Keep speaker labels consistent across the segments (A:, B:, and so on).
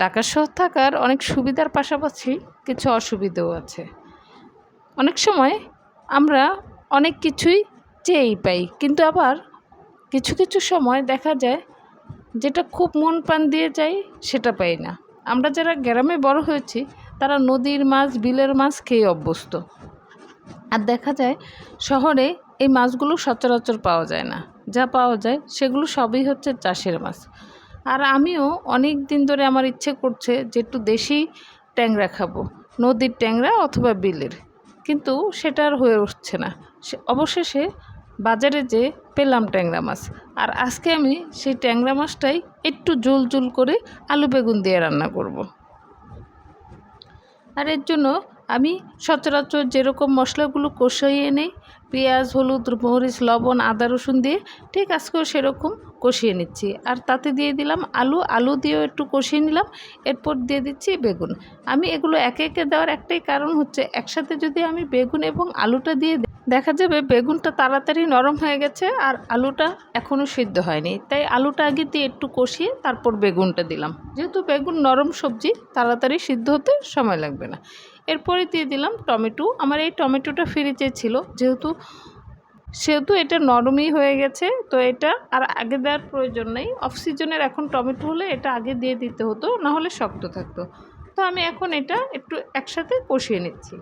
A: ঢাকা শহর থাকার অনেক সুবিধার পাশাপাশি কিছু অসুবিধাও আছে। অনেক সময় আমরা অনেক কিছুই চেয়েই পাই, কিন্তু আবার কিছু কিছু সময় দেখা যায় যেটা খুব মন প্রাণ দিয়ে চাই সেটা পাই না। আমরা যারা গ্রামে বড় হয়েছি তারা নদীর মাছ, বিলের মাছ খেয়ে অভ্যস্ত। আর দেখা যায় শহরে এই মাছগুলো সচরাচর পাওয়া যায় না। যা পাওয়া যায় সেগুলো সবই হচ্ছে চাষের মাছ। আর আমিও অনেক দিন ধরে আমার ইচ্ছে করছে যে একটু দেশি ট্যাংরা খাবো, নদীর ট্যাংরা অথবা বিলের, কিন্তু সেটা আর হয়ে উঠছে না। অবশেষে বাজারে যেয়ে পেলাম ট্যাংরা মাছ। আর আজকে আমি সেই ট্যাংরা মাছটাই একটু ঝোল ঝোল করে আলু বেগুন দিয়ে রান্না করব। আর এর জন্য আমি সচরাচর যেরকম মশলাগুলো কষিয়ে নেই, পেঁয়াজ, হলুদ, মরিচ, লবণ, আদা, রসুন দিয়ে ঠিক আজকেও সেরকম কষিয়ে নিচ্ছি। আর তাতে দিয়ে দিলাম আলু দিয়েও একটু কষিয়ে নিলাম। এরপর দিয়ে দিচ্ছি বেগুন। আমি এগুলো একে একে দেওয়ার একটাই কারণ হচ্ছে, একসাথে যদি আমি বেগুন এবং আলুটা দিয়ে দেখা যাবে বেগুনটা তাড়াতাড়ি নরম হয়ে গেছে আর আলুটা এখনও সিদ্ধ হয়নি। তাই আলুটা আগে দিয়ে একটু কষিয়ে তারপর বেগুনটা দিলাম, যেহেতু বেগুন নরম সবজি, তাড়াতাড়ি সিদ্ধ হতে সময় লাগবে না। এরপরে দিয়ে দিলাম টমেটো। আমার এই টমেটোটা ফ্রিজে ছিল, সেহেতু এটা নরমই হয়ে গেছে, তো এটা আর আগে দেওয়ার প্রয়োজন নেই। অফ সিজনের এখন টমেটো হলে এটা আগে দিয়ে দিতে হতো, না হলে শক্ত থাকতো। তো আমি এখন এটা একটু একসাথে কষিয়ে নিচ্ছি।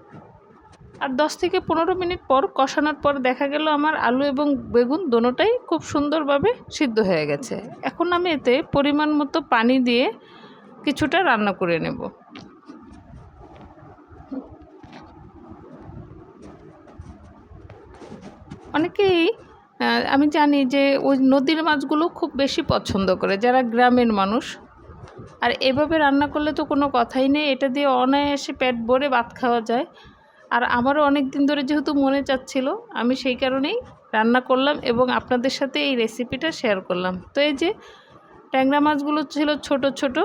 A: আর 10 থেকে 15 মিনিট পর কষানোর পর দেখা গেল আমার আলু এবং বেগুন দোনোটাই খুব সুন্দরভাবে সিদ্ধ হয়ে গেছে। এখন আমি এতে পরিমাণ মতো পানি দিয়ে কিছুটা রান্না করে নেব। অনেকেই আমি জানি যে ওই নদীর মাছগুলো খুব বেশি পছন্দ করে যারা গ্রামের মানুষ। আর এভাবে রান্না করলে তো কোনো কথাই নেই, এটা দিয়ে অনায়াসে পেট ভরে ভাত খাওয়া যায়। আর আমারও অনেক দিন ধরে যেহেতু মনে চাচ্ছিল, আমি সেই কারণেই রান্না করলাম এবং আপনাদের সাথে এই রেসিপিটা শেয়ার করলাম। তো এই যে ট্যাংরা মাছগুলো ছিল ছোট ছোট।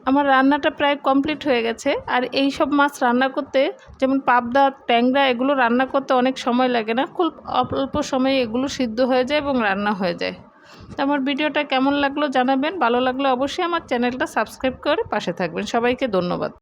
A: আমার রান্নাটা প্রায় কমপ্লিট হয়ে গেছে। আর এই সব মাছ রান্না করতে, যেমন পাবদা, ট্যাংরা, এগুলো রান্না করতে অনেক সময় লাগে না, খুব অল্প সময়ে এগুলো সিদ্ধ হয়ে যায় এবং রান্না হয়ে যায়। তো আমার ভিডিওটা কেমন লাগলো জানাবেন। ভালো লাগলে অবশ্যই আমার চ্যানেলটা সাবস্ক্রাইব করে পাশে থাকবেন। সবাইকে ধন্যবাদ।